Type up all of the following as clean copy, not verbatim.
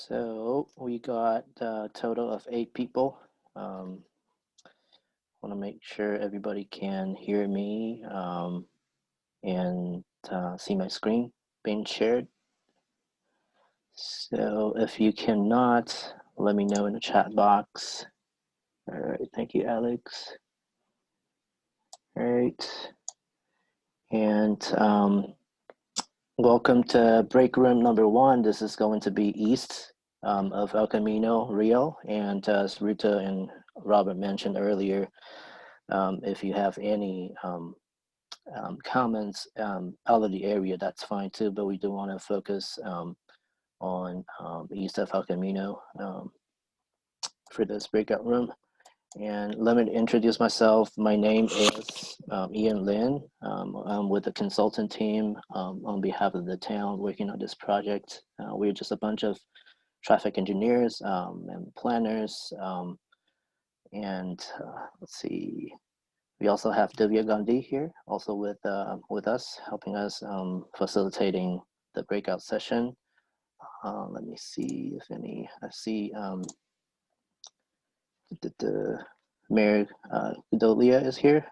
So we got a total of 8 people. Want to make sure everybody can hear me and see my screen being shared. So if you cannot, let me know in the chat box. All right, thank you, Alex. All right, and welcome to break room number 1. This is going to be east of El Camino Real, and as Ruta and Robert mentioned earlier, if you have any comments out of the area, that's fine too, but we do want to focus on east of El Camino for this breakout room. And let me introduce myself. My name is Ian Lin. I'm with the consultant team on behalf of the town working on this project. We're just a bunch of traffic engineers and planners. And let's see, we also have Divya Gandhi here, also with us, helping us facilitating the breakout session. Let me see if any, I see the Mayor Gudolia is here.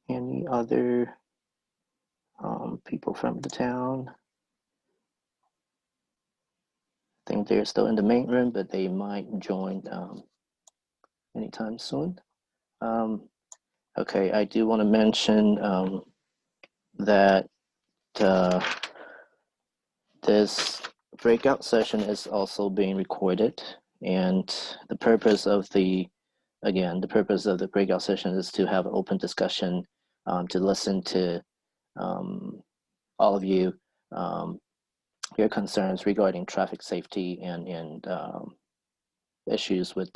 Any other people from the town? I think they're still in the main room, but they might join anytime soon. Okay, I do want to mention that this breakout session is also being recorded, and the purpose of the breakout session is to have an open discussion, to listen to all of you, your concerns regarding traffic safety and issues with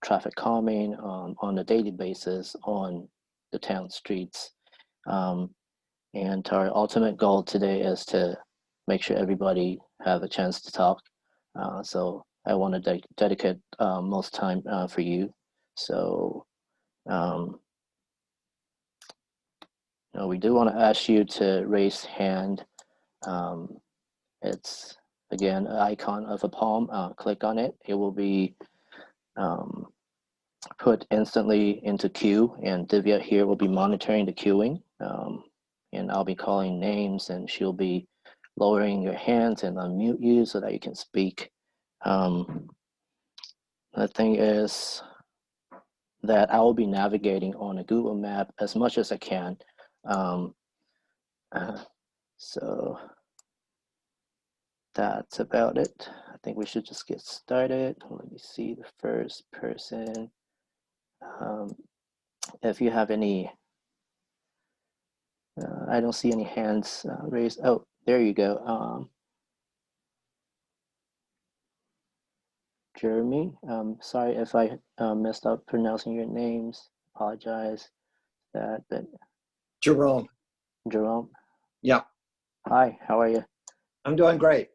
traffic calming on a daily basis on the town streets. And our ultimate goal today is to make sure everybody have a chance to talk. So I want to dedicate most time for you. So we do want to ask you to raise hand. It's again an icon of a palm. Click on it. It will be put instantly into queue, and Divya here will be monitoring the queuing. And I'll be calling names, and she'll be lowering your hands and unmute you so that you can speak. The thing is that I will be navigating on a Google map as much as I can. So that's about it. I think we should just get started. Let me see the first person. If you have any, I don't see any hands raised. Oh, there you go. Jeremy, sorry if I messed up pronouncing your names. Apologize that, but Jerome. Jerome. Yeah. Hi, how are you? I'm doing great.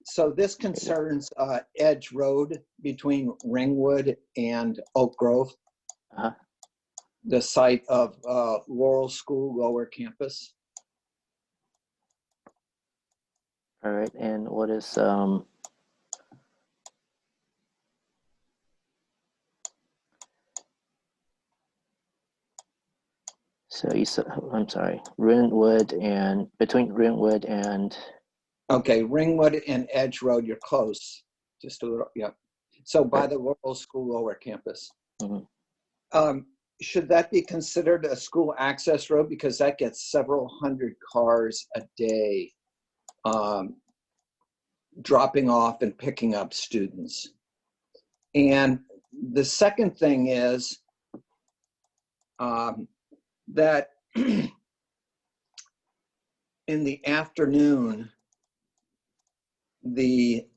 So this concerns Edge Road between Ringwood and Oak Grove, the site of Laurel School Lower Campus. All right, and what is so you said, I'm sorry, Ringwood and between Ringwood and. Okay, Ringwood and Edge Road, you're close. Just a little, yeah. So by the Laurel School Lower Campus. Mm-hmm. Should that be considered a school access road? Because that gets several hundred cars a day dropping off and picking up students. And the second thing is that in the afternoon, the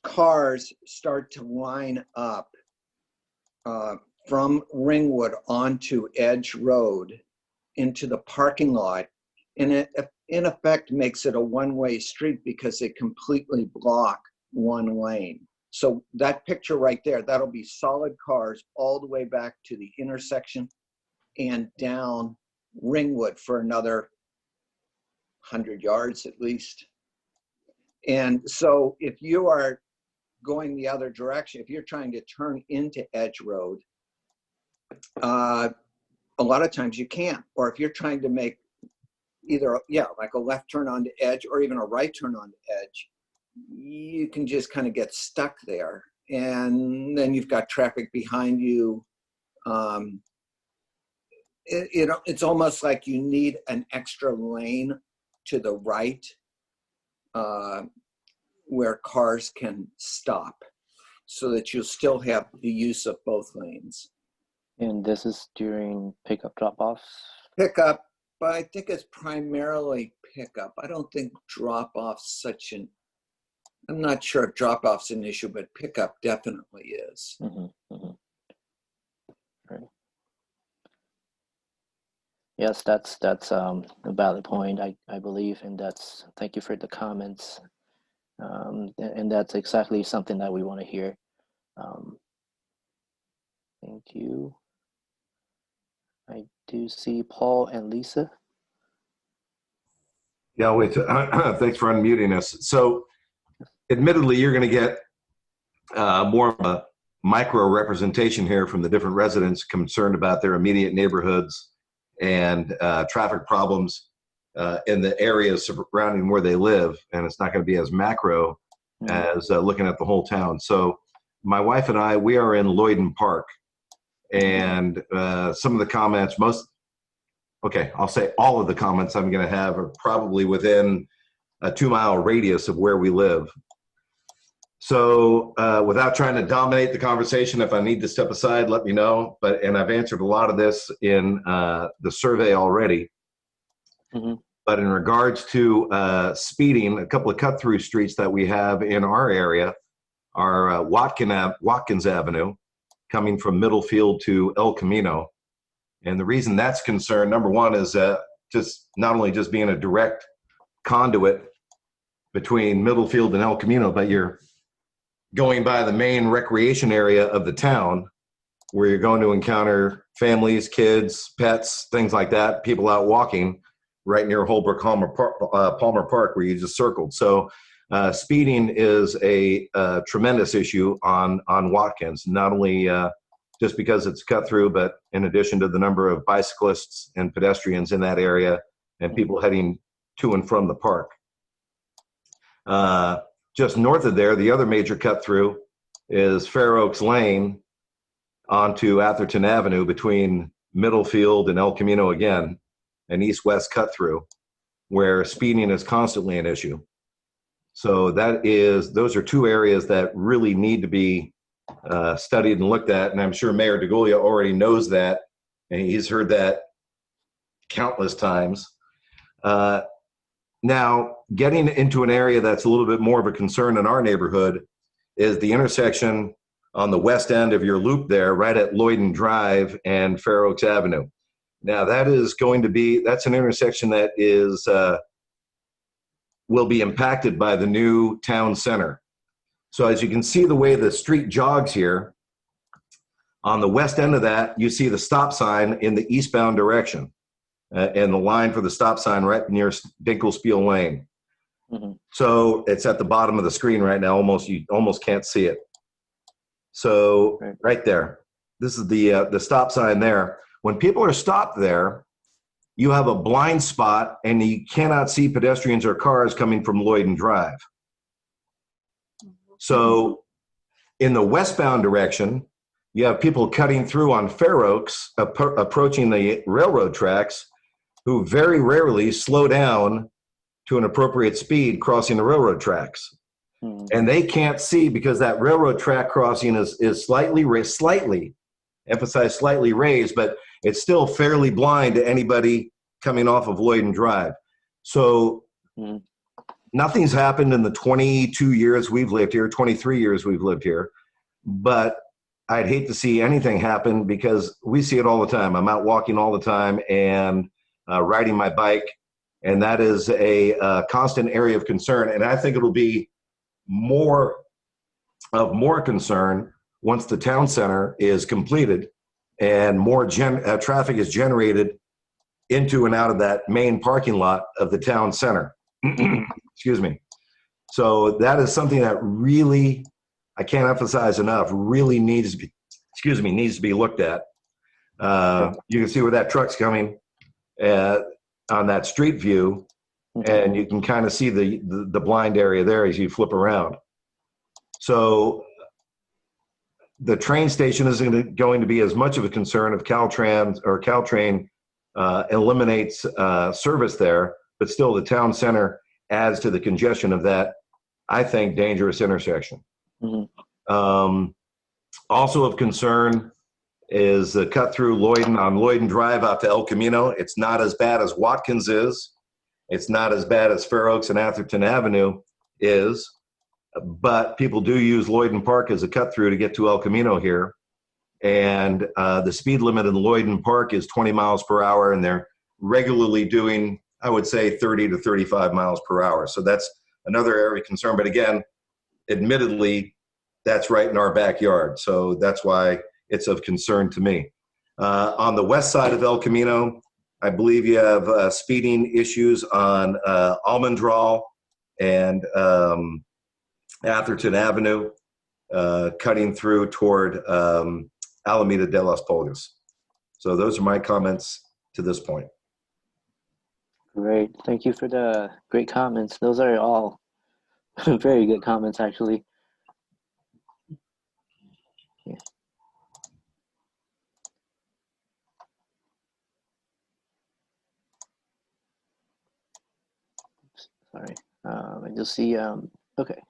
cars start to line up from Ringwood onto Edge Road into the parking lot. And it, in effect, makes it a one-way street because they completely block one lane. So that picture right there, that'll be solid cars all the way back to the intersection and down Ringwood for another 100 yards at least. And so if you are going the other direction, if you're trying to turn into Edge Road, a lot of times you can't. Or if you're trying to make either, like a left turn onto Edge or even a right turn onto Edge, you can just kind of get stuck there. And then you've got traffic behind you. It's almost like you need an extra lane to the right where cars can stop so that you'll still have the use of both lanes. And this is during pickup drop-offs? Pickup, but I think it's primarily pickup. I don't think drop-off's I'm not sure if drop-off's an issue, but pickup definitely is. Right. Yes, that's a valid point, I believe, and thank you for the comments. And that's exactly something that we want to hear. Thank you. I do see Paul and Lisa. Yeah, wait, thanks for unmuting us. So admittedly, you're going to get more of a micro representation here from the different residents concerned about their immediate neighborhoods and traffic problems in the areas surrounding where they live. And it's not going to be as macro as looking at the whole town. So my wife and I, we are in Lloyden Park. And some of the comments, I'll say all of the comments I'm going to have are probably within a 2-mile radius of where we live. So without trying to dominate the conversation, if I need to step aside, let me know. And I've answered a lot of this in the survey already. But in regards to speeding, a couple of cut-through streets that we have in our area are Watkins Avenue, coming from Middlefield to El Camino. And the reason that's concerned, number one, is just not only just being a direct conduit between Middlefield and El Camino, but you're going by the main recreation area of the town where you're going to encounter families, kids, pets, things like that, people out walking right near Holbrook Palmer Park where you just circled. So speeding is a tremendous issue on Watkins, not only just because it's cut through, but in addition to the number of bicyclists and pedestrians in that area and people heading to and from the park. Just north of there, the other major cut through is Fair Oaks Lane onto Atherton Avenue between Middlefield and El Camino again, an east-west cut through where speeding is constantly an issue. So those are two areas that really need to be studied and looked at. And I'm sure Mayor DeGulia already knows that, and he's heard that countless times. Now, getting into an area that's a little bit more of a concern in our neighborhood is the intersection on the west end of your loop there, right at Lloyden Drive and Fair Oaks Avenue. Now, that's an intersection that will be impacted by the new town center. So as you can see the way the street jogs here, on the west end of that, you see the stop sign in the eastbound direction. And the line for the stop sign right near Dinkelspiel Lane. So it's at the bottom of the screen right now. You almost can't see it. So right there, this is the stop sign there. When people are stopped there, you have a blind spot and you cannot see pedestrians or cars coming from Lloyden Drive. So in the westbound direction, you have people cutting through on Fair Oaks, approaching the railroad tracks, who very rarely slow down to an appropriate speed crossing the railroad tracks. And they can't see because that railroad track crossing is slightly raised, but it's still fairly blind to anybody coming off of Lloyden Drive. So nothing's happened in the 22 years we've lived here, 23 years we've lived here, but I'd hate to see anything happen because we see it all the time. I'm out walking all the time and riding my bike, and that is a constant area of concern. And I think it'll be more concern once the town center is completed and more traffic is generated into and out of that main parking lot of the town center. Excuse me. So that is something that really, I can't emphasize enough, really needs to be, needs to be looked at. You can see where that truck's coming on that street view, and you can kind of see the blind area there as you flip around. So the train station isn't going to be as much of a concern if Caltrain eliminates service there, but still the town center adds to the congestion of that, I think, dangerous intersection. Also of concern is the cut through Lloyden on Lloyden Drive out to El Camino. It's not as bad as Watkins is. It's not as bad as Fair Oaks and Atherton Avenue is, but people do use Lloyden Park as a cut through to get to El Camino here. And the speed limit in Lloyden Park is 20 miles per hour, and they're regularly doing, I would say, 30 to 35 miles per hour. So that's another area of concern. But again, admittedly, that's right in our backyard. So that's why it's of concern to me. On the west side of El Camino, I believe you have speeding issues on Almondral and Atherton Avenue, cutting through toward Alameda de las Pulgas. So those are my comments to this point. Great. Thank you for the great comments. Those are all very good comments, actually. Yeah. Sorry. I just see, okay.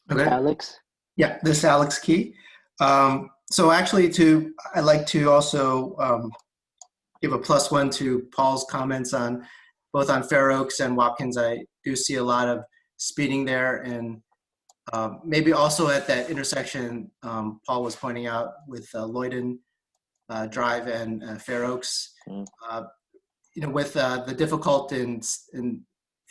Alex? Yeah, this is Alex Key. So actually I'd like to also give a +1 to Paul's comments on both on Fair Oaks and Watkins. I do see a lot of speeding there, and maybe also at that intersection Paul was pointing out with Lloyden Drive and Fair Oaks. With the difficulty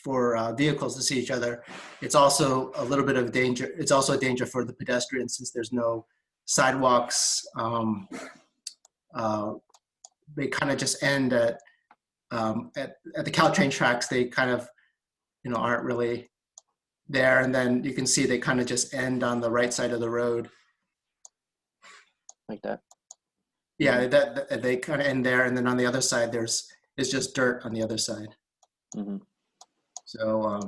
for vehicles to see each other, it's also a little bit of danger. It's also a danger for the pedestrians since there's no sidewalks. They kind of just end at the Caltrain tracks. They kind of, aren't really there. And then you can see they kind of just end on the right side of the road. Like that? Yeah, that they kind of end there. And then on the other side, it's just dirt on the other side. So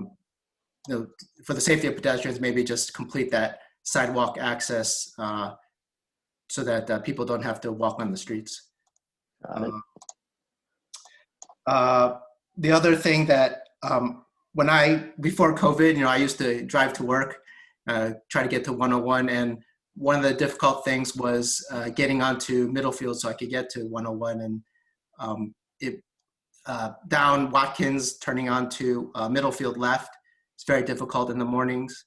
for the safety of pedestrians, maybe just complete that sidewalk access so that people don't have to walk on the streets. The other thing that before COVID, I used to drive to work, try to get to 101, and one of the difficult things was getting onto Middlefield so I could get to 101, and down Watkins, turning onto Middlefield left, it's very difficult in the mornings.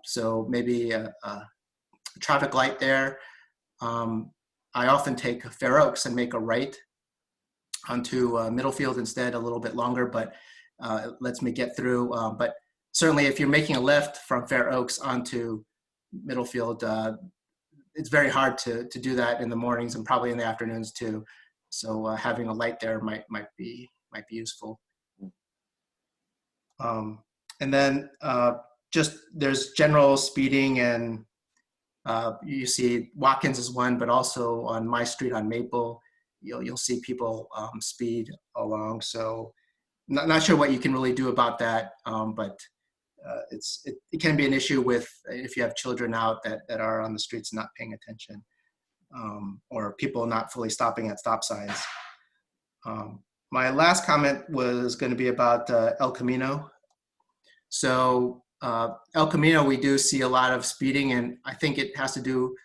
So maybe a traffic light there. I often take Fair Oaks and make a right onto Middlefield instead, a little bit longer, but it lets me get through. But certainly if you're making a left from Fair Oaks onto Middlefield, it's very hard to do that in the mornings and probably in the afternoons too. So having a light there might be useful. And then just there's general speeding, and you see Watkins is one, but also on my street on Maple, you'll see people speed along. So not sure what you can really do about that, but it can be an issue with if you have children out that are on the streets not paying attention, or people not fully stopping at stop signs. My last comment was going to be about El Camino. So El Camino, we do see a lot of speeding, and I think it has to do,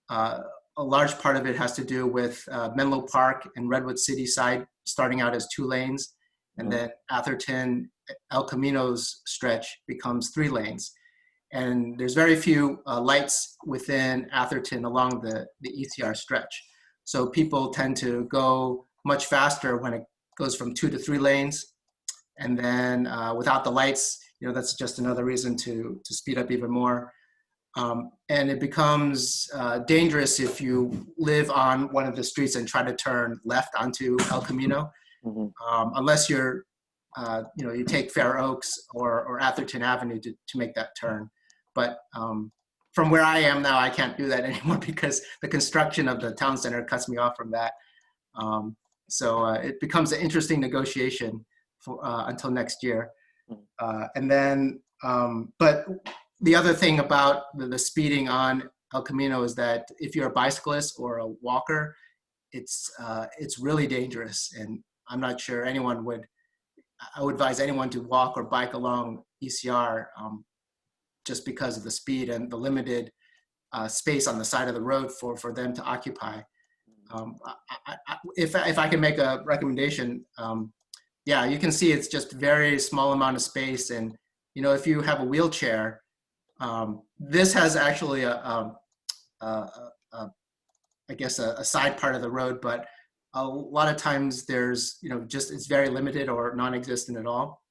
a large part of it has to do with Menlo Park and Redwood City side starting out as 2 lanes, and then Atherton, El Camino's stretch becomes 3 lanes. And there's very few lights within Atherton along the ETR stretch. So people tend to go much faster when it goes from 2 to 3 lanes. And then without the lights, that's just another reason to speed up even more. And it becomes dangerous if you live on one of the streets and try to turn left onto El Camino, unless you're, you take Fair Oaks or Atherton Avenue to make that turn. But from where I am now, I can't do that anymore because the construction of the town center cuts me off from that. So it becomes an interesting negotiation for, until next year. And then, but the other thing about the speeding on El Camino is that if you're a bicyclist or a walker, it's really dangerous. And I'm not sure I would advise anyone to walk or bike along ECR just because of the speed and the limited space on the side of the road for them to occupy. If I can make a recommendation, yeah, you can see it's just very small amount of space. And, if you have a wheelchair, this has actually I guess a side part of the road, but a lot of times there's, it's very limited or non-existent at all.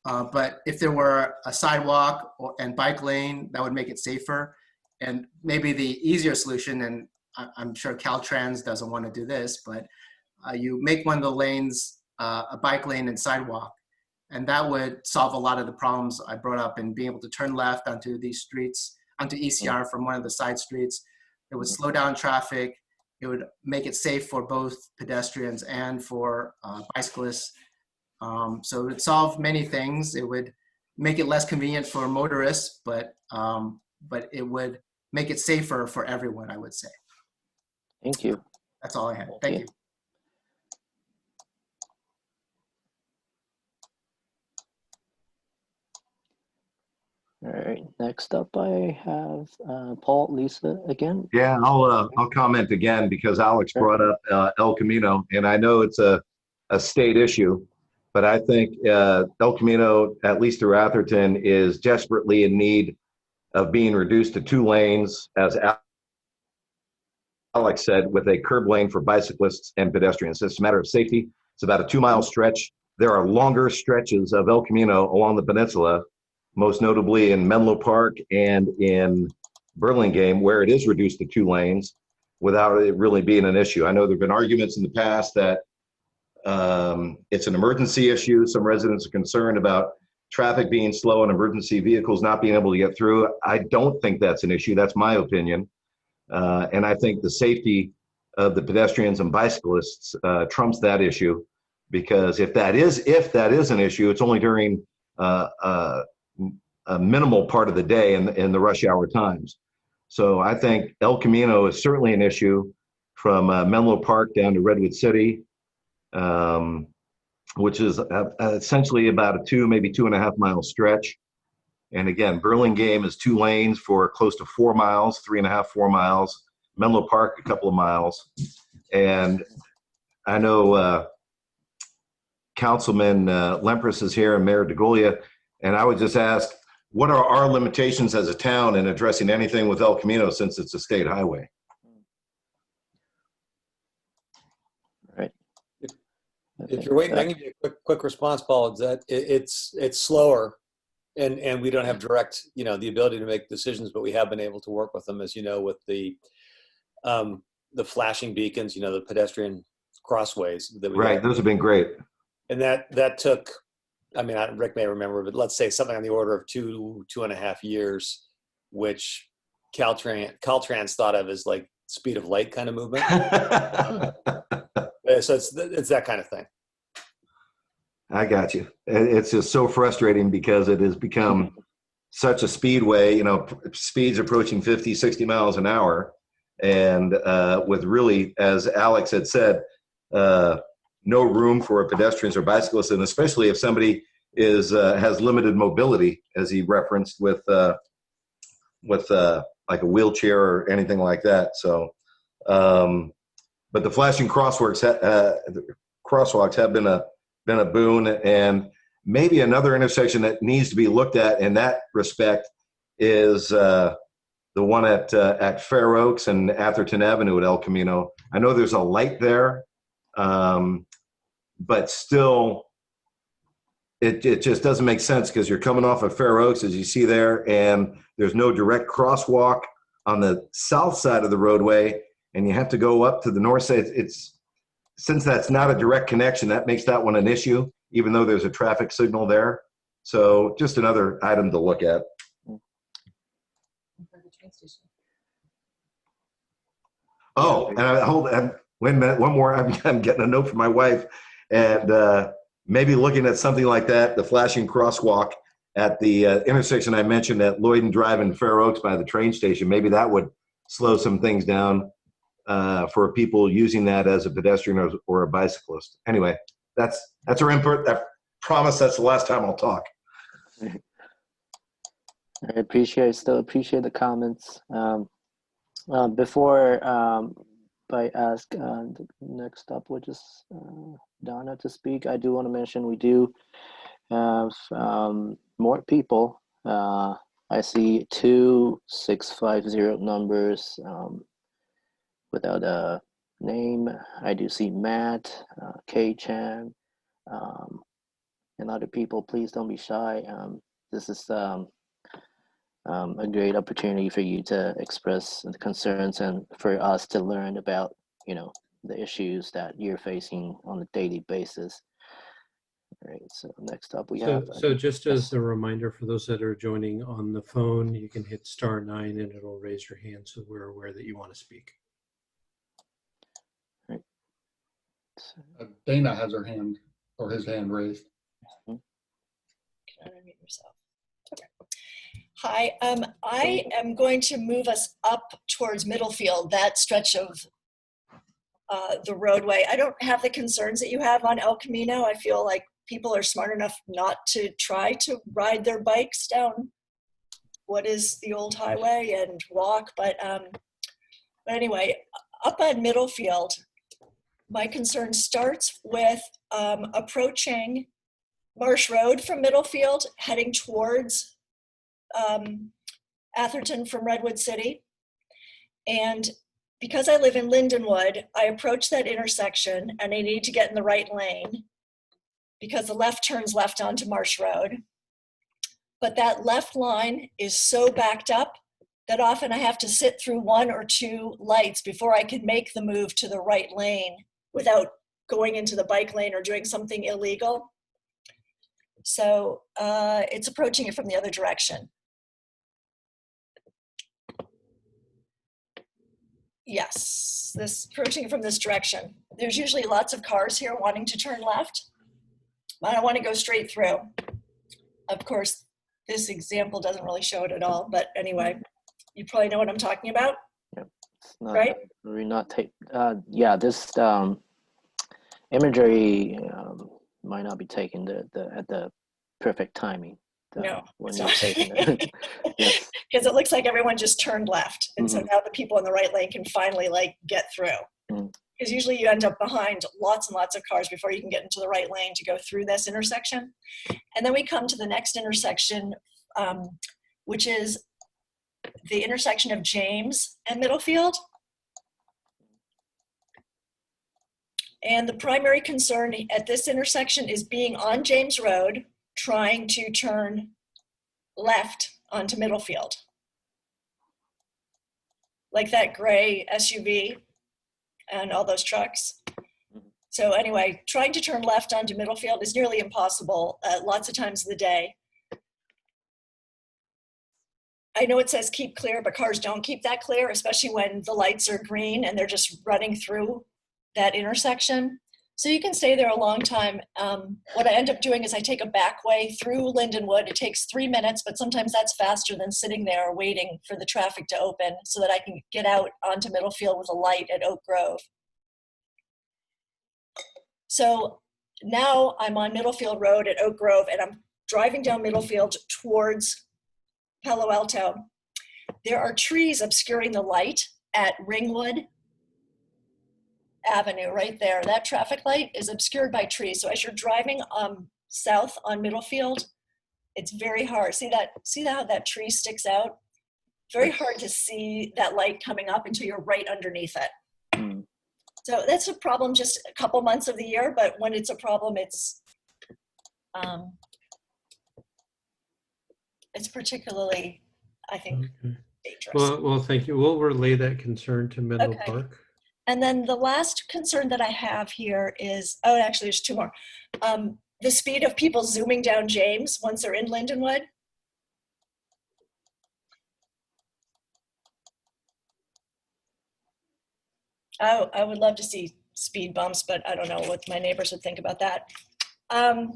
But if there were a sidewalk and bike lane, that would make it safer. And maybe the easier solution, and I'm sure Caltrans doesn't want to do this, but you make one of the lanes a bike lane and sidewalk. And that would solve a lot of the problems I brought up in being able to turn left onto these streets, onto ECR from one of the side streets. It would slow down traffic. It would make it safe for both pedestrians and for bicyclists. So it would solve many things. It would make it less convenient for motorists, but it would make it safer for everyone, I would say. Thank you. That's all I had. Thank you. All right, next up I have Paul, Lisa again. Yeah, I'll comment again because Alex brought up El Camino, and I know it's a state issue, but I think El Camino, at least through Atherton, is desperately in need of being reduced to 2 lanes, as Alex said, with a curb lane for bicyclists and pedestrians. It's a matter of safety. It's about a 2-mile stretch. There are longer stretches of El Camino along the peninsula, most notably in Menlo Park and in Burlingame, where it is reduced to 2 lanes without it really being an issue. I know there have been arguments in the past that it's an emergency issue. Some residents are concerned about traffic being slow and emergency vehicles not being able to get through. I don't think that's an issue. That's my opinion. And I think the safety of the pedestrians and bicyclists trumps that issue, because if that is an issue, it's only during a minimal part of the day in the rush hour times. So I think El Camino is certainly an issue from Menlo Park down to Redwood City, which is essentially about a 2, maybe 2.5 mile stretch. And again, Burlingame is 2 lanes for close to 4 miles, 3.5, 4 miles. Menlo Park, a couple of miles. And I know Councilman Lempres is here and Mayor DeGolia, and I would just ask, what are our limitations as a town in addressing anything with El Camino since it's a state highway? Right. If you're waiting, I can give you a quick response, Paul. Is that it's slower, and we don't have direct, the ability to make decisions, but we have been able to work with them, as you know, with the flashing beacons, the pedestrian crossways that we Right, those have been great. And that took, Rick may remember, but let's say something on the order of 2.5 years, which Caltrans thought of as like speed of light kind of movement. So it's that kind of thing. I got you. It's just so frustrating because it has become such a speedway, speeds approaching 50, 60 miles an hour. And with really, as Alex had said, no room for pedestrians or bicyclists, and especially if somebody has limited mobility, as he referenced, with like a wheelchair or anything like that. So, but the flashing crosswalks have been a boon, and maybe another intersection that needs to be looked at in that respect is the one at Fair Oaks and Atherton Avenue at El Camino. I know there's a light there. But still, it just doesn't make sense because you're coming off of Fair Oaks, as you see there, and there's no direct crosswalk on the south side of the roadway, and you have to go up to the north side. since that's not a direct connection, that makes that one an issue, even though there's a traffic signal there. So just another item to look at. Oh, and wait a minute, one more. I'm getting a note from my wife, and maybe looking at something like that, the flashing crosswalk at the intersection I mentioned at Lloyden Drive in Fair Oaks by the train station. Maybe that would slow some things down for people using that as a pedestrian or a bicyclist. Anyway, that's our input. I promise that's the last time I'll talk. I still appreciate the comments. Before I ask next up, which is Donna to speak, I do want to mention we do have more people. I see 2650 numbers without a name. I do see Matt, Kay Chan, and other people. Please don't be shy. This is a great opportunity for you to express the concerns and for us to learn about, the issues that you're facing on a daily basis. All right, so next up we have. So just as a reminder for those that are joining on the phone, you can hit *9 and it'll raise your hand so we're aware that you want to speak. Right. Dana has her hand or his hand raised. Can I unmute yourself? Okay. Hi, I am going to move us up towards Middlefield, that stretch of the roadway. I don't have the concerns that you have on El Camino. I feel like people are smart enough not to try to ride their bikes down what is the old highway and walk. But anyway, up at Middlefield, my concern starts with approaching Marsh Road from Middlefield, heading towards Atherton from Redwood City. And because I live in Lindenwood, I approach that intersection and I need to get in the right lane because the left turns left onto Marsh Road. But that left line is so backed up that often I have to sit through 1 or 2 lights before I can make the move to the right lane without going into the bike lane or doing something illegal. So it's approaching it from the other direction. Yes, this approaching it from this direction. There's usually lots of cars here wanting to turn left. I don't want to go straight through. Of course, this example doesn't really show it at all, but anyway, you probably know what I'm talking about. Yep. It's not, right? We're not yeah, this imagery might not be taken at the perfect timing. No, when you're taking it. Yes. Because it looks like everyone just turned left, and so now the people in the right lane can finally get through. Because usually you end up behind lots and lots of cars before you can get into the right lane to go through this intersection. And then we come to the next intersection, which is the intersection of James and Middlefield. And the primary concern at this intersection is being on James Road, trying to turn left onto Middlefield. Like that gray SUV and all those trucks. So anyway, trying to turn left onto Middlefield is nearly impossible lots of times of the day. I know it says keep clear, but cars don't keep that clear, especially when the lights are green and they're just running through that intersection. So you can stay there a long time. What I end up doing is I take a back way through Lindenwood. It takes 3 minutes, but sometimes that's faster than sitting there waiting for the traffic to open so that I can get out onto Middlefield with a light at Oak Grove. So now I'm on Middlefield Road at Oak Grove and I'm driving down Middlefield towards Palo Alto. There are trees obscuring the light at Ringwood Avenue right there. That traffic light is obscured by trees. So as you're driving south on Middlefield, it's very hard. See how that tree sticks out? Very hard to see that light coming up until you're right underneath it. So that's a problem just a couple months of the year, but when it's a problem, it's particularly, I think, dangerous. Well, thank you. We'll relay that concern to Menlo Park. And then the last concern that I have here is, oh, actually there's two more. The speed of people zooming down James once they're in Lindenwood. I would love to see speed bumps, but I don't know what my neighbors would think about that. My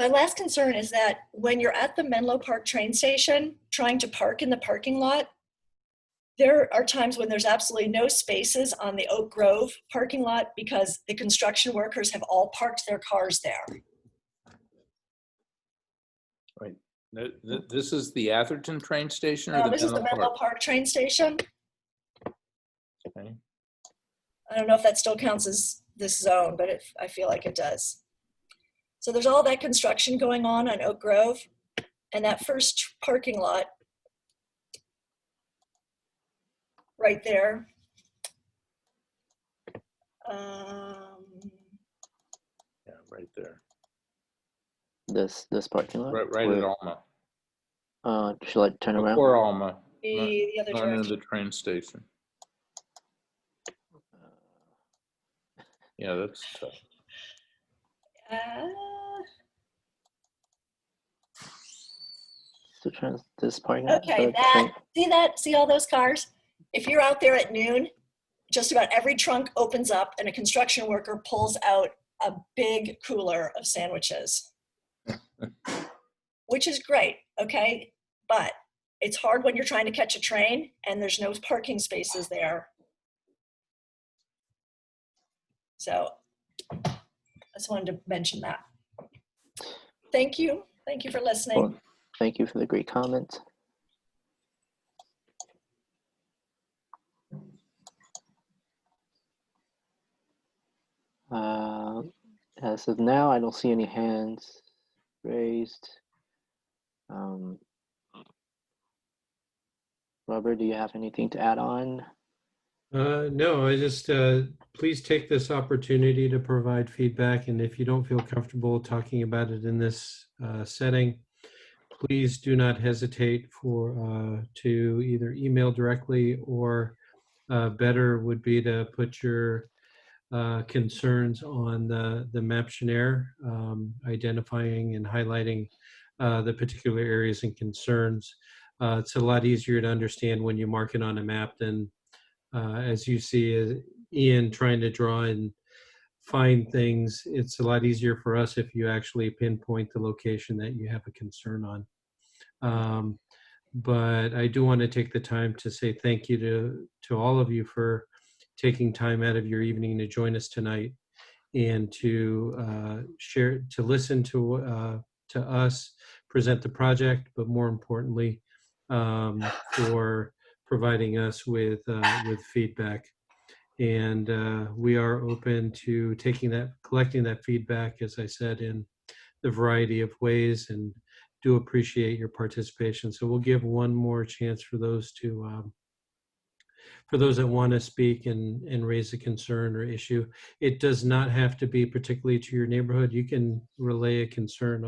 last concern is that when you're at the Menlo Park train station, trying to park in the parking lot, there are times when there's absolutely no spaces on the Oak Grove parking lot because the construction workers have all parked their cars there. Right. This is the Atherton train station, or No, the this is the Menlo Park train station. Okay. I don't know if that still counts as this zone, but I feel like it does. So there's all that construction going on Oak Grove, and that first parking lot right there. Yeah, right there. This parking lot? Right at Alma. Should I turn around? Before Alma. The other Going direction. into the train station. Yeah, that's tough. This parking lot? Okay, see all those cars? If you're out there at noon, just about every trunk opens up and a construction worker pulls out a big cooler of sandwiches, which is great, okay? But it's hard when you're trying to catch a train and there's no parking spaces there. So I just wanted to mention that. Thank you. Thank you for listening. Well, thank you for the great comment. As of now, I don't see any hands raised. Robert, do you have anything to add on? No, I just, please take this opportunity to provide feedback. And if you don't feel comfortable talking about it in this setting, please do not hesitate to either email directly, or better would be to put your concerns on the Maptionnaire, identifying and highlighting the particular areas and concerns. It's a lot easier to understand when you mark it on a map than as you see Ian trying to draw and find things. It's a lot easier for us if you actually pinpoint the location that you have a concern on. But I do want to take the time to say thank you to all of you for taking time out of your evening to join us tonight and to listen to us present the project, but more importantly, for providing us with feedback. And we are open to collecting that feedback, as I said, in the variety of ways, and do appreciate your participation. So we'll give one more chance for those that want to speak and raise a concern or issue. It does not have to be particularly to your neighborhood. You can relay a concern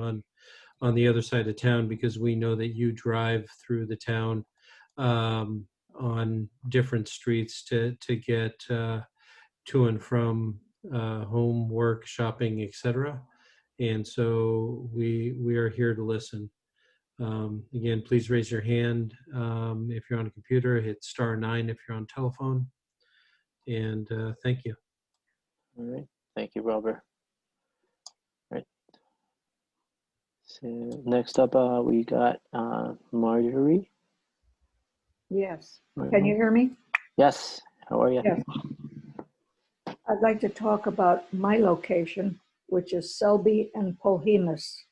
on the other side of town, because we know that you drive through the town on different streets to get to and from home, work, shopping, etc. And so we are here to listen. Again, please raise your hand. If you're on a computer, hit *9 if you're on telephone. And thank you. All right. Thank you, Robert. All right. So next up, we got Marjorie. Yes. Can you hear me? Yes. How are you? Yes. I'd like to talk about my location, which is Selby and Polhemus.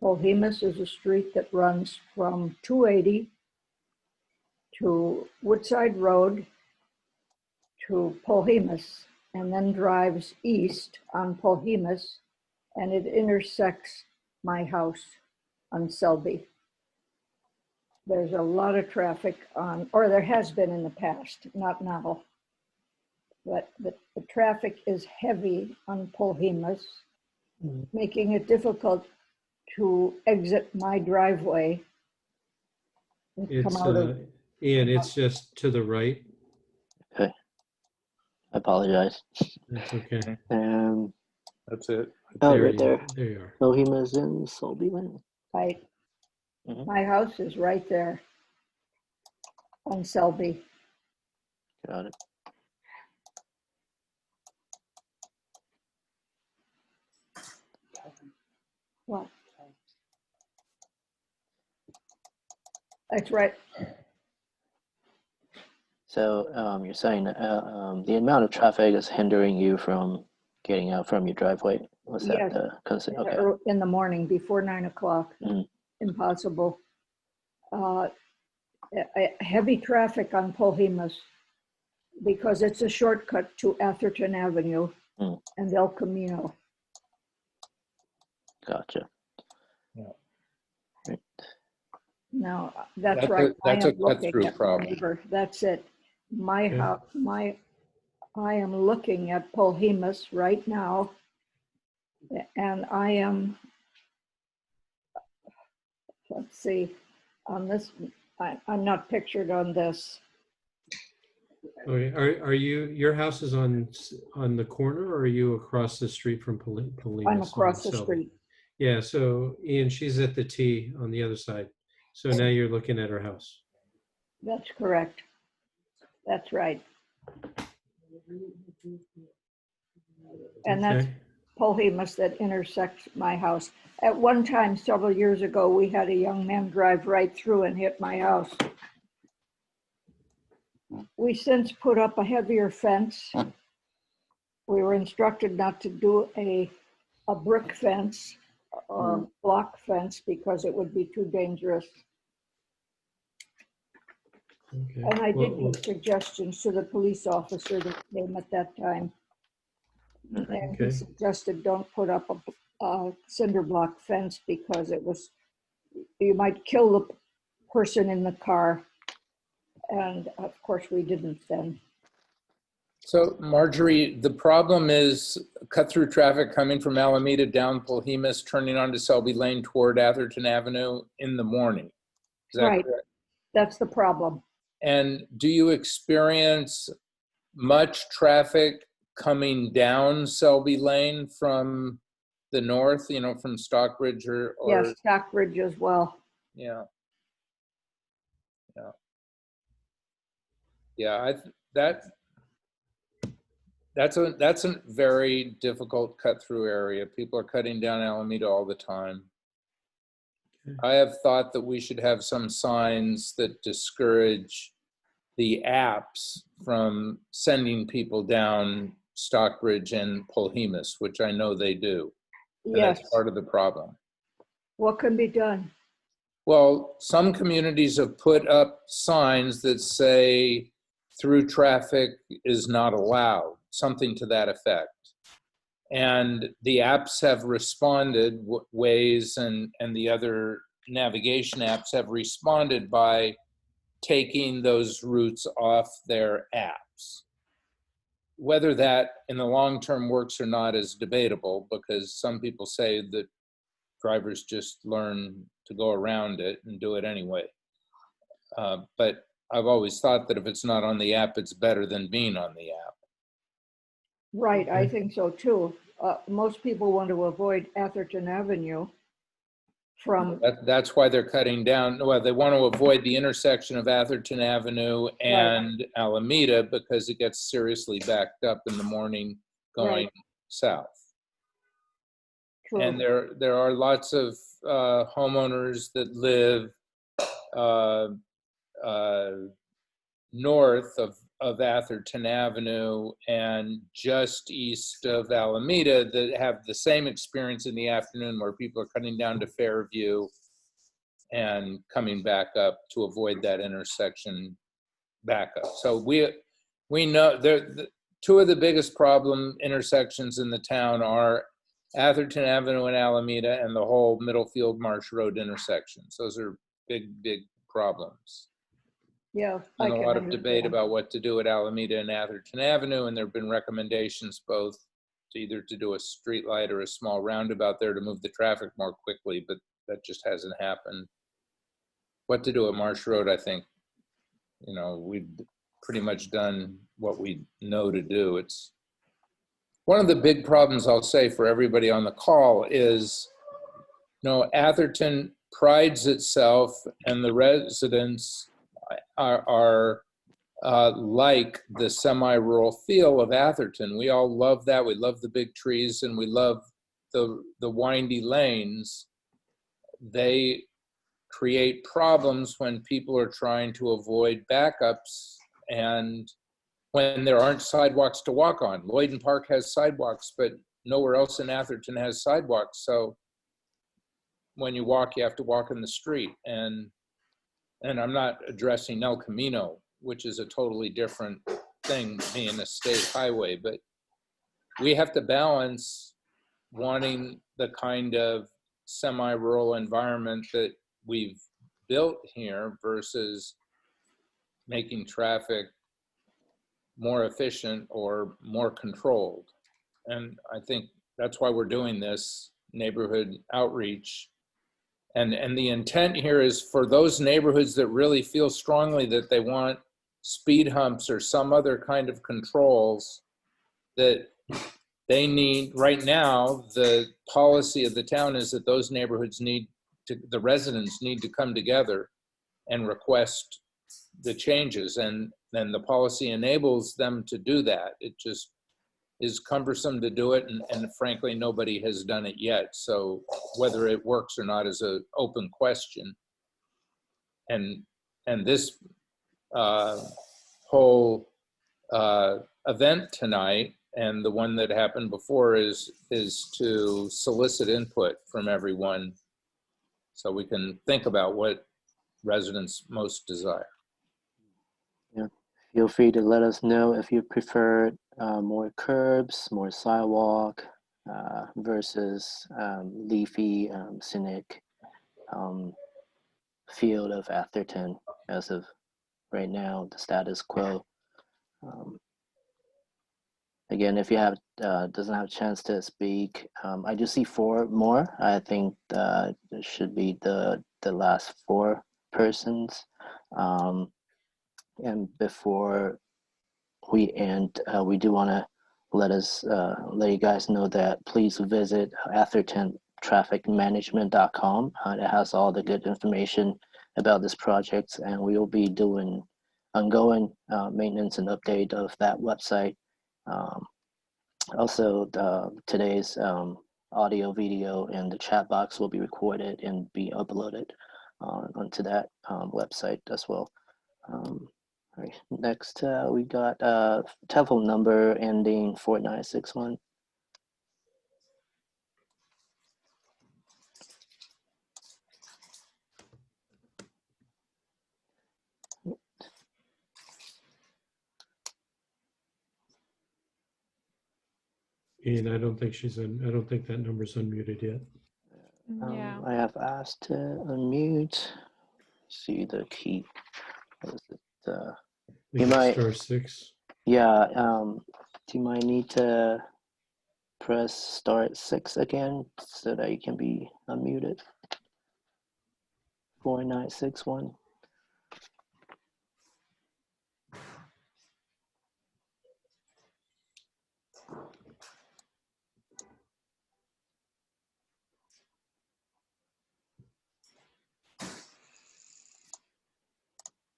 Polhemus is a street that runs from 280 to Woodside Road to Polhemus, and then drives east on Polhemus, and it intersects my house on Selby. There's a lot of traffic or there has been in the past, not now. But the traffic is heavy on Polhemus, making it difficult to exit my driveway. Ian, it's just to the right. I apologize. That's okay. That's it. Oh, There right you, there. there you are. Bohemus in Selby Lane. Right. Mhm. My house is right there on Selby. Got it. What? That's right. So you're saying the amount of traffic is hindering you from getting out from your driveway? Was that Yes. the concern? Okay. In the morning before 9 o'clock. Mhm. Impossible. Heavy traffic on Polhemus because it's a shortcut to Atherton Avenue Mm. and El Camino. Gotcha. Yeah. Right. Now, that's right. That's a I am looking cut-through at my problem. neighbor. That's it. My Okay. house, I am looking at Polhemus right now, and I am, let's see, on this, I'm not pictured on this. Okay. Are you, your house is on the corner, or are you across the street from Police? I'm across the street. Yeah, so Ian, she's at the T on the other side. So now you're looking at her house. That's correct. That's right. And that's Okay. Polhemus that intersects my house. At one time, several years ago, we had a young man drive right through and hit my house. We since put up a heavier fence. We were instructed not to do a brick fence or block fence because it would be too dangerous. Okay. And I did Well, give suggestions to the police officer that came at that time. And he okay. suggested don't put up a cinder block fence because you might kill the person in the car. And of course we didn't then. So Marjorie, the problem is cut through traffic coming from Alameda down Polhemus, turning onto Selby Lane toward Atherton Avenue in the morning. Is that Right. correct? That's the problem. And do you experience much traffic coming down Selby Lane from the north, from Stockbridge or Yes, Stockbridge as well. yeah. That's a very difficult cut through area. People are cutting down Alameda all the time. Okay. I have thought that we should have some signs that discourage the apps from sending people down Stockbridge and Polhemus, which I know they do. And Yes. that's part of the problem. What can be done? Well, some communities have put up signs that say through traffic is not allowed, something to that effect. And the apps have responded, Waze and the other navigation apps have responded by taking those routes off their apps. Whether that in the long term works or not is debatable, because some people say that drivers just learn to go around it and do it anyway. But I've always thought that if it's not on the app, it's better than being on the app. Right, I think so too. Most people want to avoid Atherton Avenue from. That's why they're cutting down. Well, they want to avoid the intersection of Atherton Avenue and Alameda because it gets seriously backed up in the morning going south. True. And there are lots of homeowners that live north of Atherton Avenue and just east of Alameda that have the same experience in the afternoon, where people are cutting down to Fairview and coming back up to avoid that intersection backup. So we know two of the biggest problem intersections in the town are Atherton Avenue and Alameda and the whole Middlefield Marsh Road intersections. Those are big problems. Yeah, And a lot of debate about what to do at Alameda and Atherton Avenue, and there have been recommendations both to do a street light or a small roundabout there to move the traffic more quickly, but that just hasn't happened. What to do at Marsh Road, I think, pretty much done what we know to do. It's one of the big problems, I'll say, for everybody on the call is, Atherton prides itself, and the residents are like the semi-rural feel of Atherton. We all love that. We love the big trees, and we love the windy lanes. They create problems when people are trying to avoid backups and when there aren't sidewalks to walk on. Lloyden Park has sidewalks, but nowhere else in Atherton has sidewalks. So when you walk, you have to walk in the street. And I'm not addressing El Camino, which is a totally different thing, being a state highway, but we have to balance wanting the kind of semi-rural environment that we've built here versus making traffic more efficient or more controlled. And I think that's why we're doing this neighborhood outreach. And the intent here is for those neighborhoods that really feel strongly that they want speed humps or some other kind of controls that they need. Right now, the policy of the town is that those neighborhoods the residents need to come together and request the changes. And then the policy enables them to do that. It just is cumbersome to do it, and frankly, nobody has done it yet. So whether it works or not is an open question. And this whole event tonight and the one that happened before is to solicit input from everyone so we can think about what residents most desire. Yeah. Feel free to let us know if you prefer more curbs, more sidewalk versus leafy, scenic field of Atherton as of right now, the status quo. Again, if you doesn't have a chance to speak, I do see 4 more. I think it should be the last 4 persons. And before we end, we do want to let you guys know that please visit athertontrafficmanagement.com. It has all the good information about this project, and we will be doing ongoing maintenance and update of that website. Also, today's audio, video, and the chat box will be recorded and be uploaded onto that website as well. All right. Next, we got telephone number ending 4961. And I don't think I don't think that number's unmuted yet. Yeah. I have asked to unmute. See the key. What is it? You might *6. Yeah. You might need to press *6 again so that you can be unmuted. 4961.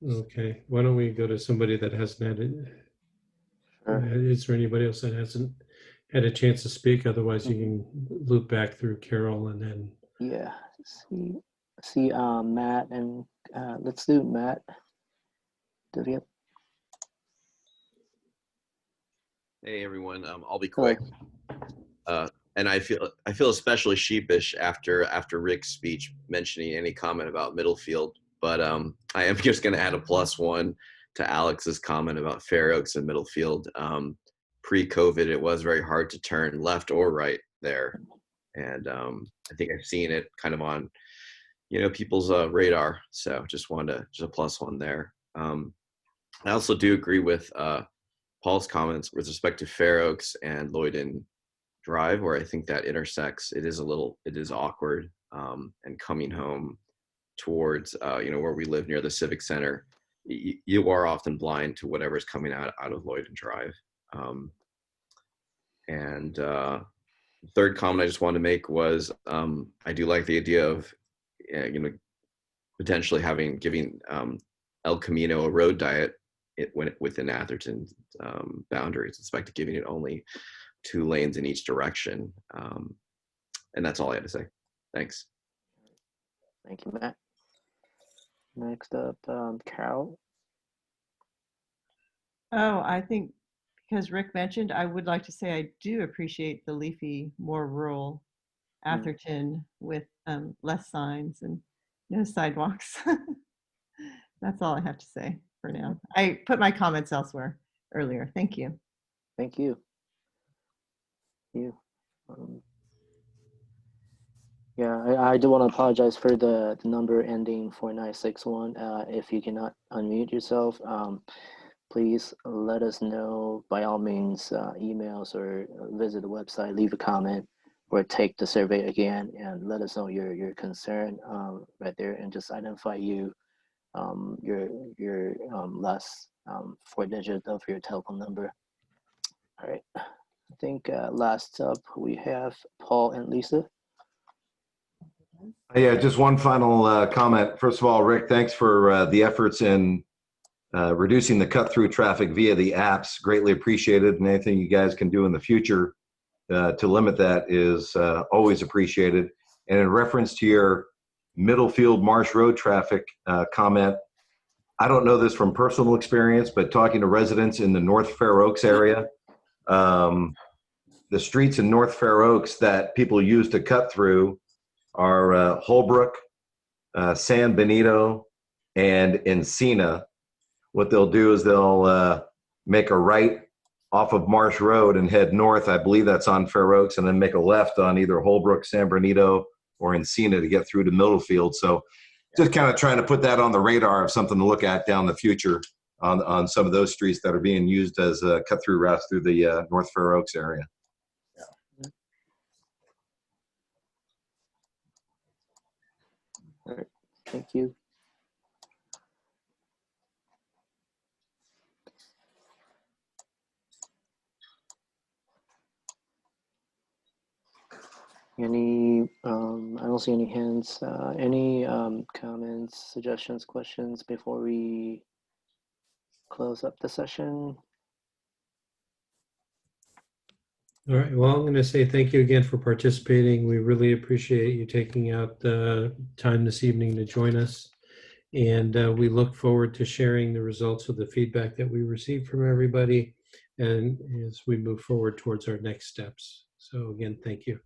Okay, why don't we go to somebody that hasn't had it? Sure. Is there anybody else that hasn't had a chance to speak? Otherwise, you can loop back through Carol and then. Yeah. See Matt, and let's do Matt. Yep. Hey everyone, I'll be quick. And I feel especially sheepish after Rick's speech mentioning any comment about Middlefield, but I am just going to add a +1 to Alex's comment about Fair Oaks and Middlefield. Pre-COVID, it was very hard to turn left or right there, and I think I've seen it kind of on people's radar. So just a +1 there. I also do agree with Paul's comments with respect to Fair Oaks and Lloyden Drive, where I think that intersects. It is awkward, and coming home towards where we live near the Civic Center, you are often blind to whatever's coming out of Lloyden Drive. And third comment I just wanted to make was I do like the idea of potentially giving El Camino a road diet within Atherton boundaries. It's back to giving it only 2 lanes in each direction. And that's all I had to say. Thanks. Thank you, Matt. Next up, Carol. Oh, I think because Rick mentioned, I would like to say I do appreciate the leafy, more rural Atherton with less signs and no sidewalks. That's all I have to say for now. I put my comments elsewhere earlier. Thank you. Thank you. Yeah, I do want to apologize for the number ending 4961. If you cannot unmute yourself, please let us know by all means, emails or visit the website, leave a comment, or take the survey again and let us know your concern right there, and just identify your last 4 digits of your telephone number. All right, I think last up we have Paul and Lisa. Yeah, just one final comment. First of all, Rick, thanks for the efforts in reducing the cut-through traffic via the apps. Greatly appreciated, and anything you guys can do in the future to limit that is always appreciated. And in reference to your Middlefield Marsh Road traffic comment, I don't know this from personal experience, but talking to residents in the North Fair Oaks area, the streets in North Fair Oaks that people use to cut through are Holbrook, San Benito, and Encina. What they'll do is they'll make a right off of Marsh Road and head north. I believe that's on Fair Oaks, and then make a left on either Holbrook, San Benito, or Encina to get through to Middlefield. So just kind of trying to put that on the radar of something to look at down the future on some of those streets that are being used as cut-through routes through the North Fair Oaks area. All right, thank you. Any, I don't see any hands. Any comments, suggestions, questions before we close up the session? All right, well, I'm going to say thank you again for participating. We really appreciate you taking out the time this evening to join us. And we look forward to sharing the results of the feedback that we received from everybody, and as we move forward towards our next steps. So again, thank you.